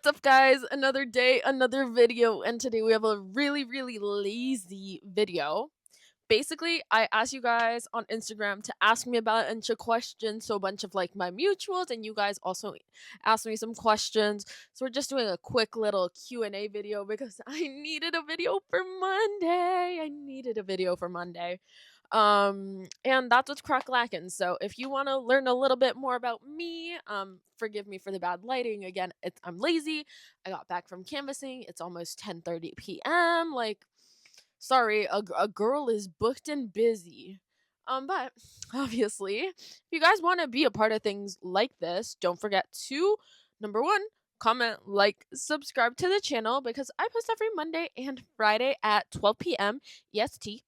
up, guys? Another day, another video, and today we have a really lazy video. Basically, I asked you guys on Instagram to ask me about a question, so a bunch of like my mutuals, and you guys also asked me some questions. So we're just doing a quick little Q&A video because I needed a video for Monday. And that's what's crack lacking. So if you want to learn a little bit more about me, forgive me for the bad lighting. Again, I'm lazy. I got back from canvassing. It's almost 10:30 p.m. Like, sorry, a girl is booked and busy. But obviously, if you guys want to be a part of things like this, don't forget to number one, comment, like, subscribe to the channel because I post every Monday and Friday at 12 p.m. EST.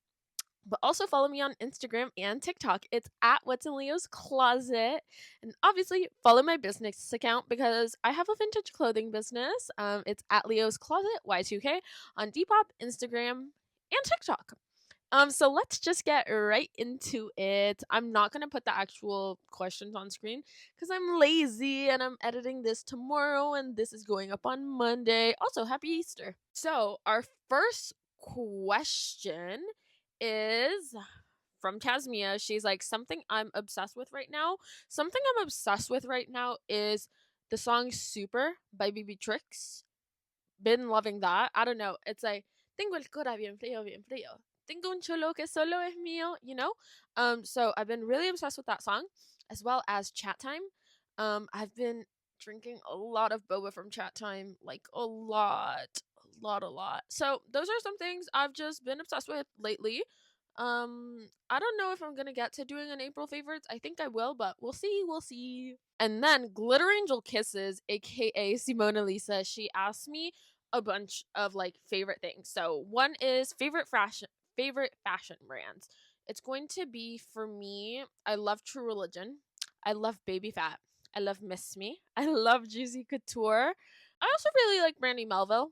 But also follow me on Instagram and TikTok. It's at What's in Leo's Closet. And obviously follow my business account because I have a vintage clothing business. It's at Leo's Closet, Y2K, on Depop, Instagram, and TikTok. So let's just get right into it. I'm not gonna put the actual questions on screen because I'm lazy and I'm editing this tomorrow and this is going up on Monday. Also, happy Easter. So our first question is from Tasmia. She's like, something I'm obsessed with right now. Something I'm obsessed with right now is the song Super by BB Tricks. Been loving that. I don't know. It's like, tengo el cora bien frío, bien frío. Tengo un cholo que solo es mío, you know? So I've been really obsessed with that song, as well as Chat Time. I've been drinking a lot of boba from Chat Time, like a lot. A lot. So those are some things I've just been obsessed with lately. I don't know if I'm gonna get to doing an April favorites. I think I will, but we'll see. And then Glitter Angel Kisses, aka Simona Lisa, she asked me a bunch of like favorite things. So one is favorite fashion brands. It's going to be for me, I love True Religion. I love Baby Fat. I love Miss Me. I love Juicy Couture. I also really like Brandy Melville.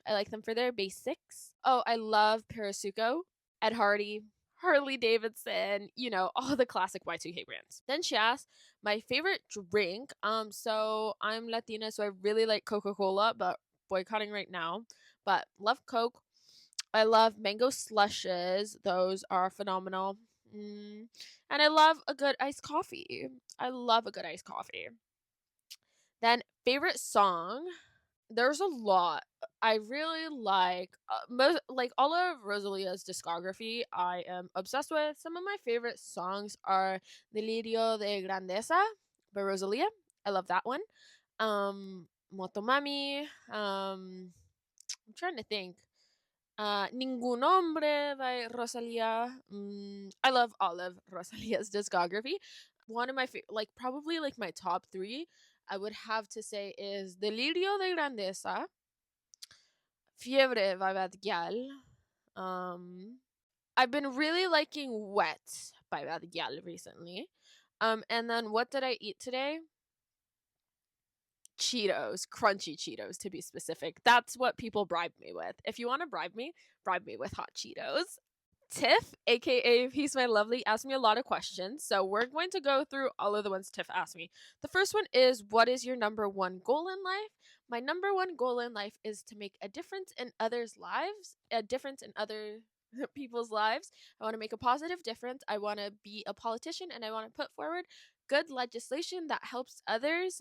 I like them for their basics. Oh, I love Parasuco, Ed Hardy, Harley Davidson, all the classic Y2K brands. Then she asked my favorite drink. So I'm Latina, so I really like Coca-Cola, but boycotting right now. But love Coke. I love mango slushes. Those are phenomenal. And I love a good iced coffee. I love a good iced coffee. Then favorite song. There's a lot. I really like all of Rosalia's discography. I am obsessed with. Some of my favorite songs are Delirio de Grandeza by Rosalia. I love that one. Motomami. I'm trying to think. Ningún Hombre by Rosalia. I love all of Rosalia's discography. One of my probably like my top three, I would have to say is Delirio de Grandeza, Fiebre by Bad Gyal. I've been really liking Wet by Bad Gyal recently. And then what did I eat today? Cheetos, crunchy Cheetos to be specific. That's what people bribe me with. If you want to bribe me with hot Cheetos. Tiff, aka He's My Lovely, asked me a lot of questions. So we're going to go through all of the ones Tiff asked me. The first one is, what is your number one goal in life? My number one goal in life is to make a difference in others' lives, a difference in other people's lives. I want to make a positive difference. I want to be a politician and I want to put forward good legislation that helps others.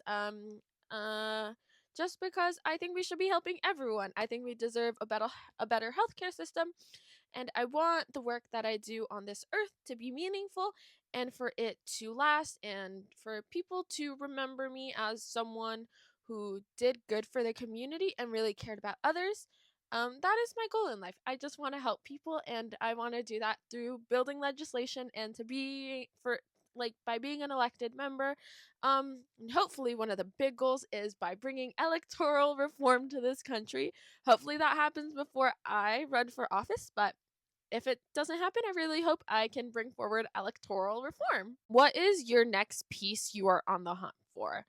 Just because I think we should be helping everyone. I think we deserve a better healthcare system, and I want the work that I do on this earth to be meaningful and for it to last and for people to remember me as someone who did good for the community and really cared about others. That is my goal in life. I just want to help people, and I want to do that through building legislation and to be for by being an elected member. And hopefully one of the big goals is by bringing electoral reform to this country. Hopefully that happens before I run for office, but if it doesn't happen, I really hope I can bring forward electoral reform. What is your next piece you are on the hunt for?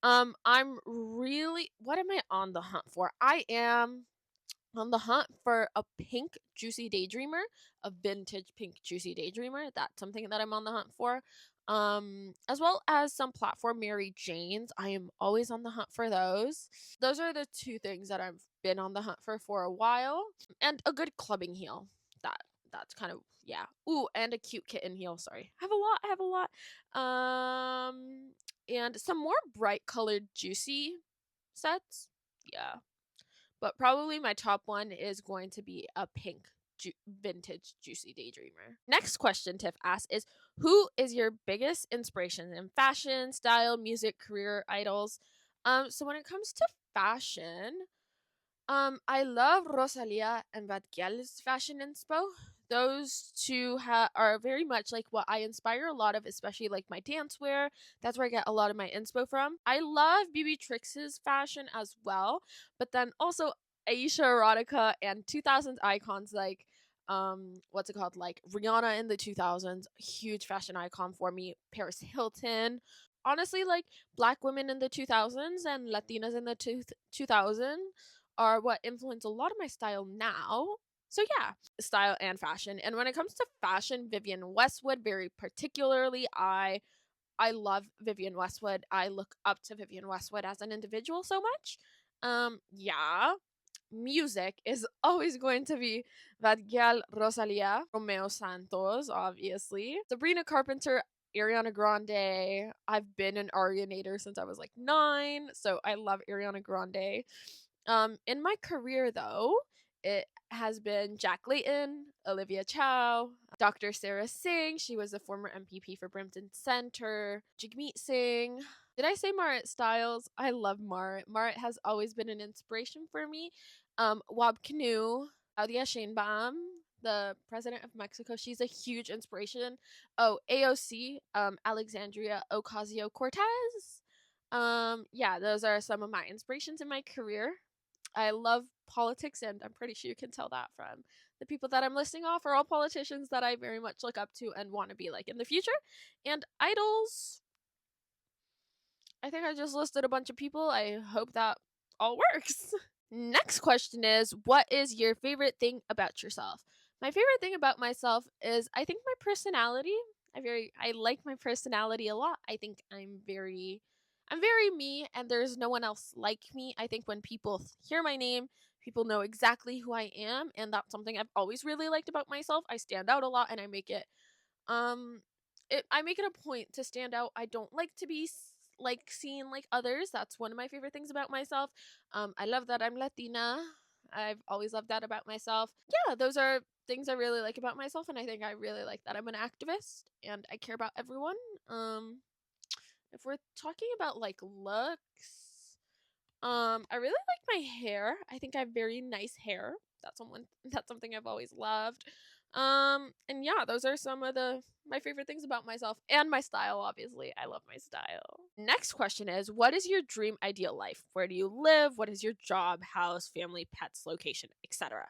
What am I on the hunt for? I am on the hunt for a pink Juicy Daydreamer, a vintage pink Juicy Daydreamer. That's something that I'm on the hunt for. as well as some platform Mary Janes. I am always on the hunt for those. Those are the two things that I've been on the hunt for a while, and a good clubbing heel. That that's kind of, yeah. Ooh, and a cute kitten heel. Sorry, I have a lot. I have a lot. And some more bright colored juicy sets. Yeah, but probably my top one is going to be a pink vintage Juicy Daydreamer. Next question Tiff asks is, who is your biggest inspiration in fashion, style, music, career, idols? So when it comes to fashion, I love Rosalia and Badgel's fashion inspo. Those two are very much like what I inspire a lot of, especially like my dance wear. That's where I get a lot of my inspo from. I love BB Trix's fashion as well, but then also Aisha Erotica and 2000s icons like what's it called, like Rihanna in the 2000s, huge fashion icon for me. Paris Hilton, honestly, like black women in the 2000s and Latinas in the 2000s are what influence a lot of my style now. So yeah, style and fashion. And when it comes to fashion, Vivienne Westwood very particularly, I love Vivienne Westwood. I look up to Vivienne Westwood as an individual so much. Yeah. Music is always going to be that gal Rosalia, Romeo Santos, obviously, Sabrina Carpenter, Ariana Grande. I've been an Arianator since I was like 9, so I love Ariana Grande. In my career though, it has been Jack Layton, Olivia Chow, Dr. Sarah Singh. She was a former MPP for Brampton Center. Jagmeet Singh. Did I say Marit Styles? I love Marit. Marit has always been an inspiration for me. Wab Canoe, Claudia Sheinbaum, the president of Mexico. She's a huge inspiration. Oh, AOC, Alexandria Ocasio Cortez. Yeah, those are some of my inspirations in my career. I love politics, and I'm pretty sure you can tell that from the people that I'm listing off are all politicians that I very much look up to and want to be like in the future. And idols, I think I just listed a bunch of people. I hope that all works. Next question is, what is your favorite thing about yourself? My favorite thing about myself is, I think, my personality. I like my personality a lot. I think I'm very me, and there's no one else like me. I think when people hear my name, people know exactly who I am, and that's something I've always really liked about myself. I stand out a lot, and um I make it a point to stand out. I don't like to be like seen like others. That's one of my favorite things about myself. I love that I'm Latina. I've always loved that about myself. Yeah, those are things I really like about myself, and I think I really like that I'm an activist and I care about everyone. If we're talking about like looks, I really like my hair. I think I have very nice hair. That's something I've always loved. And yeah, those are some of the my favorite things about myself and my style, obviously. I love my style. Next question is, what is your dream ideal life? Where do you live? What is your job, house, family, pets, location, etc.?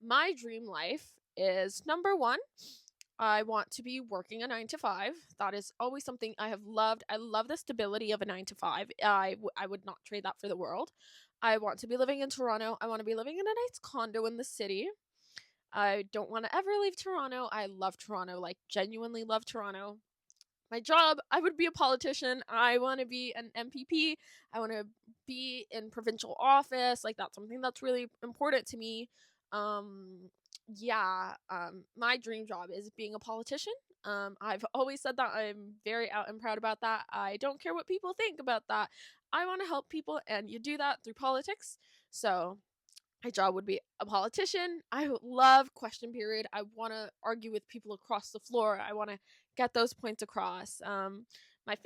My dream life is number 1, I want to be working a 9 to 5. That is always something I have loved. I love the stability of a 9 to 5. I would not trade that for the world. I want to be living in Toronto. I want to be living in a nice condo in the city. I don't want to ever leave Toronto. I love Toronto, like genuinely love Toronto. My job, I would be a politician. I want to be an MPP. I want to be in provincial office. Like that's something that's really important to me. Um my dream job is being a politician. I've always said that. I'm very out and proud about that. I don't care what people think about that. I want to help people, and you do that through politics. So my job would be a politician. I love question period. I want to argue with people across the floor. I want to get those points across. My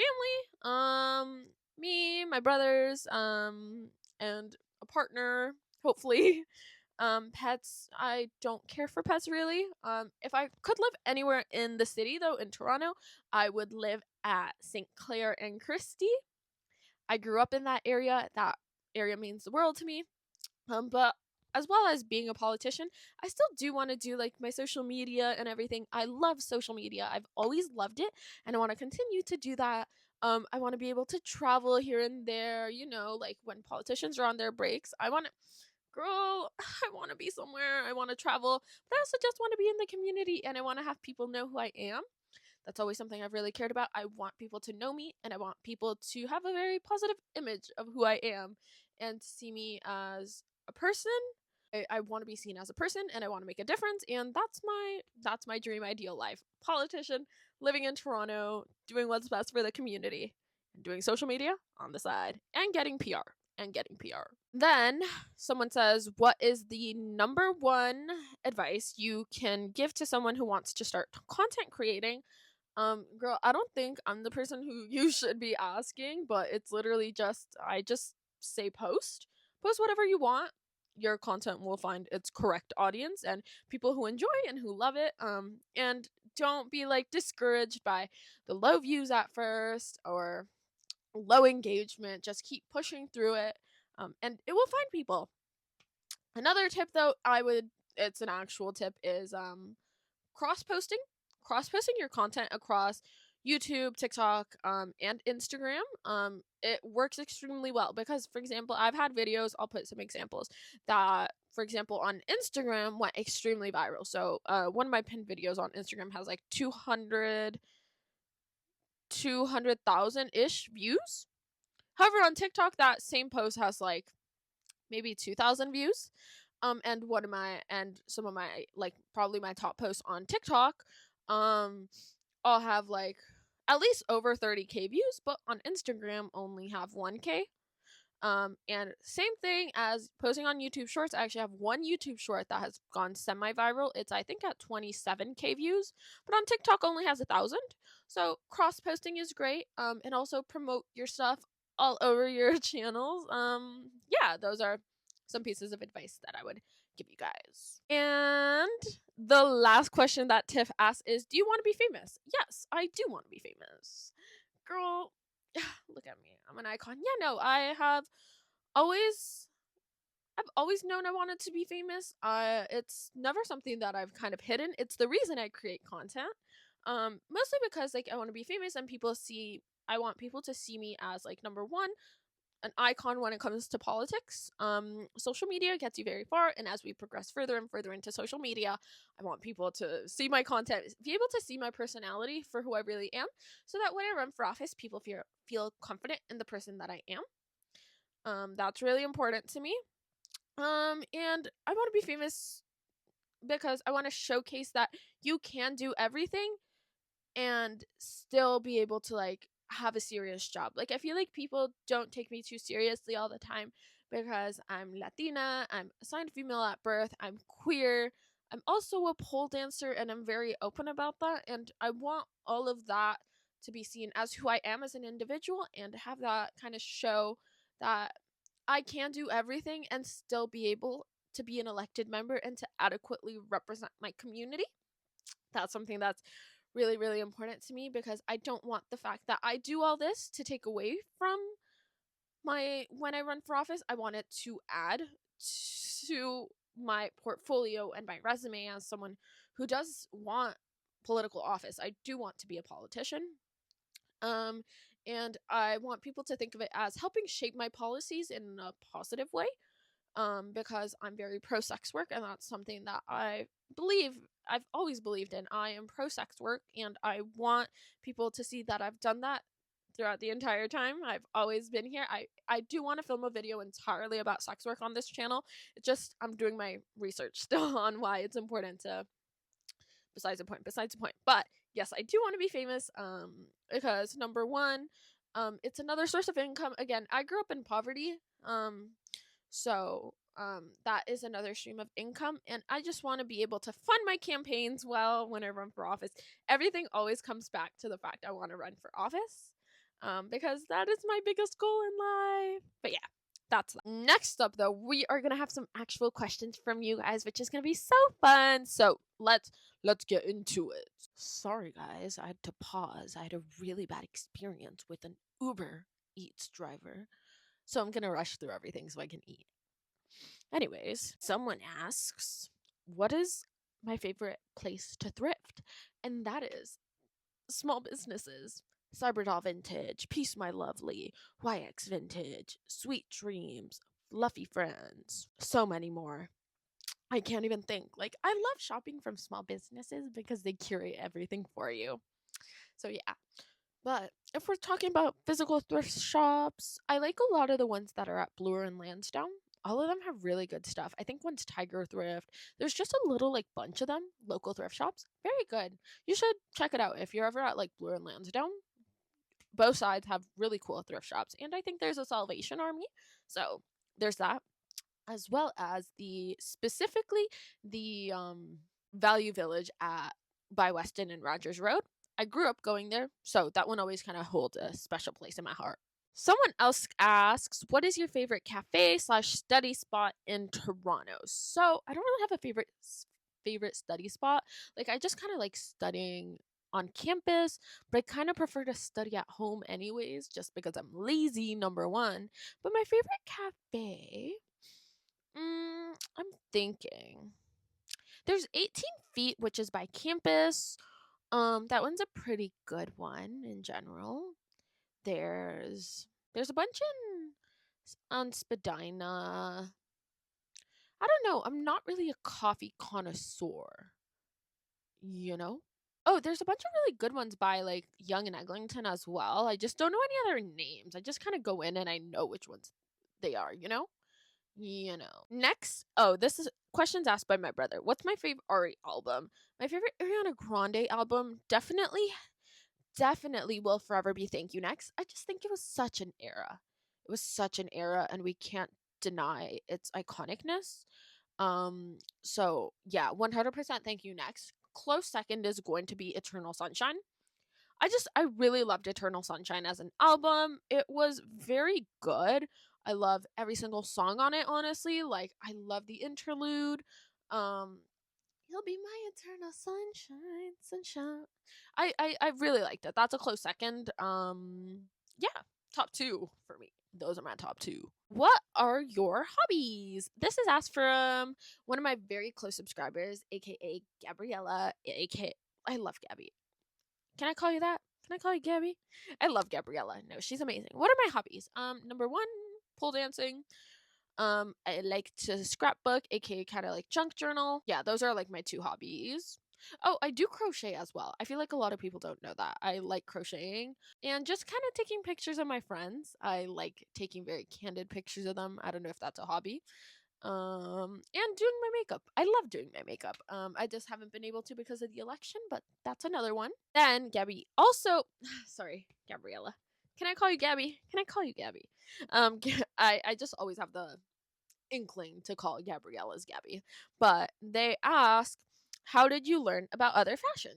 family, me, my brothers, and a partner, hopefully. Pets, I don't care for pets really. If I could live anywhere in the city though, in Toronto, I would live at St. Clair and Christie. I grew up in that area. That area means the world to me. But as well as being a politician, I still do want to do like my social media and everything. I love social media. I've always loved it, and I want to continue to do that. I want to be able to travel here and there, like when politicians are on their breaks. Girl, I want to be somewhere. I want to travel, but I also just want to be in the community, and I want to have people know who I am. That's always something I've really cared about. I want people to know me, and I want people to have a very positive image of who I am and see me as a person. I want to be seen as a person, and I want to make a difference, and that's my dream ideal life. Politician, living in Toronto, doing what's best for the community, and doing social media on the side, and getting PR. And getting PR. Then someone says, what is the number one advice you can give to someone who wants to start content creating? Girl, I don't think I'm the person who you should be asking, but it's literally I just say post whatever you want. Your content will find its correct audience and people who enjoy and who love it. And don't be like discouraged by the low views at first or low engagement. Just keep pushing through it. And it will find people. Another tip though, it's an actual tip, is cross posting. Cross posting your content across YouTube, TikTok, and Instagram. It works extremely well because, for example, I've had videos, I'll put some examples, that, for example, on Instagram went extremely viral. So one of my pinned videos on Instagram has like 200,000 ish views. However, on TikTok, that same post has like maybe 2,000 views. And some of my, like, probably my top posts on TikTok, I'll have like at least over 30K views, but on Instagram only have 1K. And same thing as posting on YouTube Shorts. I actually have one YouTube short that has gone semi-viral. It's, I think, at 27K views, but on TikTok only has 1,000. So cross posting is great. And also promote your stuff all over your channels. Yeah, those are some pieces of advice that I would give you guys. And the last question that Tiff asked is, do you want to be famous? Yes, I do want to be famous. Girl, look at me. I'm an icon. Yeah, no, always I've always known I wanted to be famous. It's never something that I've kind of hidden. It's the reason I create content. Mostly because, like, I want to be famous and I want people to see me as, like, number one, an icon when it comes to politics. Social media gets you very far, and as we progress further and further into social media, I want people to see my content, be able to see my personality for who I really am, so that when I run for office, people feel confident in the person that I am. That's really important to me. And I want to be famous because I want to showcase that you can do everything and still be able to, like, have a serious job. Like, I feel like people don't take me too seriously all the time because I'm Latina, I'm assigned female at birth, I'm queer, I'm also a pole dancer, and I'm very open about that. And I want all of that to be seen as who I am as an individual and have that kind of show that I can do everything and still be able to be an elected member and to adequately represent my community. That's something that's really, really important to me because I don't want the fact that I do all this to take away from when I run for office. I want it to add to my portfolio and my resume as someone who does want political office. I do want to be a politician. Um, and I want people to think of it as helping shape my policies in a positive way. Because I'm very pro sex work, and that's something that I've always believed in. I am pro sex work, and I want people to see that I've done that throughout the entire time I've always been here. I do want to film a video entirely about sex work on this channel. It's just I'm doing my research still on why it's important to, besides the point. But yes, I do want to be famous, because number one, it's another source of income. Again, I grew up in poverty. So that is another stream of income, and I just want to be able to fund my campaigns well when I run for office. Everything always comes back to the fact I want to run for office, because that is my biggest goal in life. But yeah, that's that. Next up, though, we are gonna have some actual questions from you guys, which is gonna be so fun. So let's get into it. Sorry, guys, I had to pause. I had a really bad experience with an Uber Eats driver. So I'm gonna rush through everything so I can eat. Anyways, someone asks, what is my favorite place to thrift? And that is small businesses. Cyberdoll Vintage, Peace My Lovely, YX Vintage, Sweet Dreams, Fluffy Friends, so many more. I can't even think. Like, I love shopping from small businesses because they curate everything for you. So yeah. But if we're talking about physical thrift shops, I like a lot of the ones that are at Bloor and Lansdowne. All of them have really good stuff. I think one's Tiger Thrift. There's just a little like bunch of them, local thrift shops. Very good. You should check it out if you're ever at like Bloor and Lansdowne. Both sides have really cool thrift shops, and I think there's a Salvation Army. So there's that, as well as the specifically the Value Village at by Weston and Rogers Road. I grew up going there, so that one always kind of holds a special place in my heart. Someone else asks, "What is your favorite cafe slash study spot in Toronto?" So I don't really have a favorite study spot. Like I just kind of like studying on campus, but I kind of prefer to study at home anyways, just because I'm lazy. Number one, but my favorite cafe. I'm thinking. There's 18 feet, which is by campus. That one's a pretty good one in general. There's a bunch on Spadina. I don't know. I'm not really a coffee connoisseur, you know? Oh, there's a bunch of really good ones by like Young and Eglinton as well. I just don't know any other names. I just kind of go in and I know which ones they are, you know? Next, oh, this is questions asked by my brother. What's my favorite Ari album? My favorite Ariana Grande album definitely will forever be Thank You Next. I just think it was such an era. It was such an era and we can't deny its iconicness. So yeah, 100% Thank You Next. Close second is going to be Eternal Sunshine. I really loved Eternal Sunshine as an album. It was very good. I love every single song on it, honestly. Like I love the interlude. Um You'll be my eternal sunshine, sunshine. I really liked it. That's a close second. Yeah, top 2 for me. Those are my top 2. What are your hobbies? This is asked from one of my very close subscribers, aka Gabriella, aka I love Gabby. Can I call you that? Can I call you Gabby? I love Gabriella. No, she's amazing. What are my hobbies? Number 1, pole dancing. I like to scrapbook, aka kind of like junk journal. Yeah, those are like my 2 hobbies. Oh, I do crochet as well. I feel like a lot of people don't know that. I like crocheting and just kind of taking pictures of my friends. I like taking very candid pictures of them. I don't know if that's a hobby. And doing my makeup. I love doing my makeup. I just haven't been able to because of the election, but that's another one. Then Gabby also sorry, Gabriella. Can I call you Gabby? Can I call you Gabby? I just always have the inkling to call Gabriella's Gabby. But they ask, how did you learn about other fashion?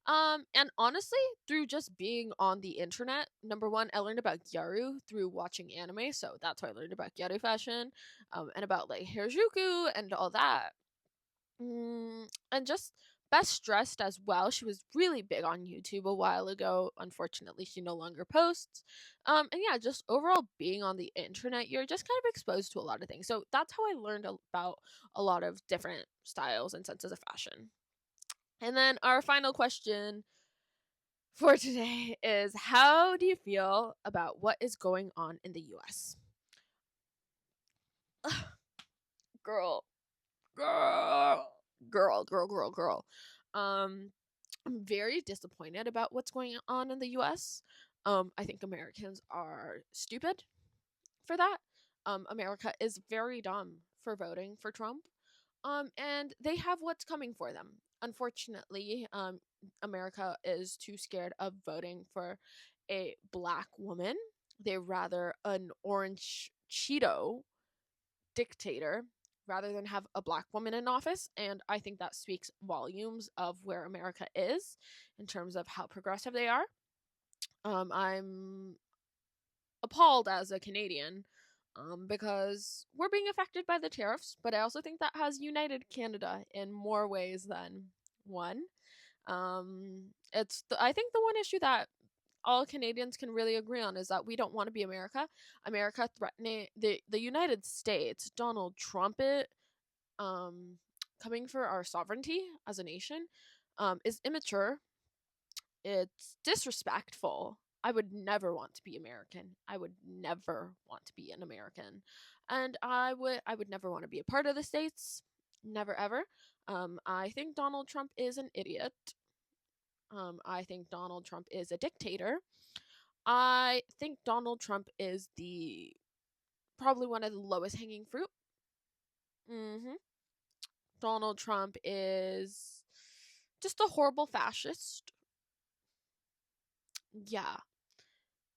And honestly, through just being on the internet, number one, I learned about gyaru through watching anime, so that's how I learned about gyaru fashion, and about like Harajuku and all that. And just Best Dressed as well. She was really big on YouTube a while ago. Unfortunately, she no longer posts. And yeah, just overall being on the internet, you're just kind of exposed to a lot of things. So that's how I learned about a lot of different styles and senses of fashion. And then our final question for today is, how do you feel about what is going on in the US? Girl, girl, girl. I'm very disappointed about what's going on in the US. I think Americans are stupid for that. America is very dumb for voting for Trump. And they have what's coming for them. Unfortunately, America is too scared of voting for a black woman. They rather an orange Cheeto dictator rather than have a black woman in office. And I think that speaks volumes of where America is in terms of how progressive they are. I'm appalled as a Canadian because we're being affected by the tariffs, but I also think that has united Canada in more ways than one. I think the one issue that all Canadians can really agree on is that we don't want to be America. America threatening the United States, Donald Trump um coming for our sovereignty as a nation is immature. It's disrespectful. I would never want to be American. I would never want to be an American. And I would never want to be a part of the States. Never ever. I think Donald Trump is an idiot. I think Donald Trump is a dictator. I think Donald Trump is the probably one of the lowest hanging fruit. hmm Donald Trump is just a horrible fascist. Yeah.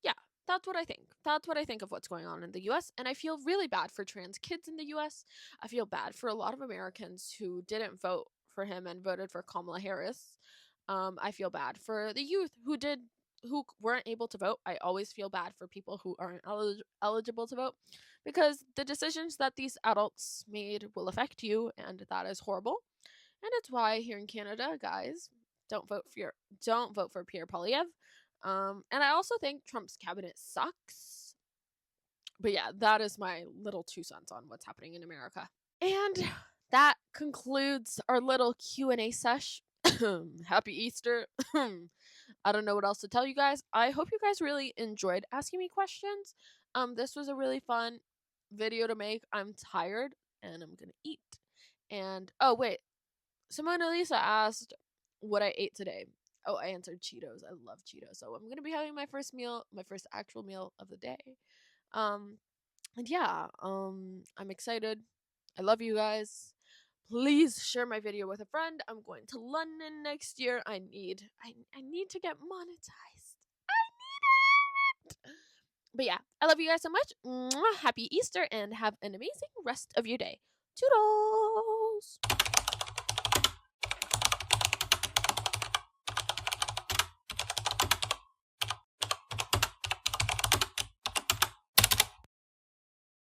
Yeah, that's what I think. That's what I think of what's going on in the US. And I feel really bad for trans kids in the US. I feel bad for a lot of Americans who didn't vote for him and voted for Kamala Harris. I feel bad for the youth who weren't able to vote. I always feel bad for people who aren't eligible to vote because the decisions that these adults made will affect you, and that is horrible. And it's why here in Canada, guys, don't vote for your don't vote for Pierre Poilievre. And I also think Trump's cabinet sucks. But yeah, that is my little 2 cents on what's happening in America. And that concludes our little Q&A sesh. Happy Easter. I don't know what else to tell you guys. I hope you guys really enjoyed asking me questions. This was a really fun video to make. I'm tired and I'm going to eat. And oh wait, Simone Elisa asked what I ate today. Oh, I answered Cheetos. I love Cheetos. So I'm gonna be having my first meal, my first actual meal of the day. Um, and yeah, I'm excited. I love you guys. Please share my video with a friend. I'm going to London next year. I need to get monetized. I need it. But yeah, I love you guys so much. Mwah, happy Easter and have an amazing rest of your day. Toodles!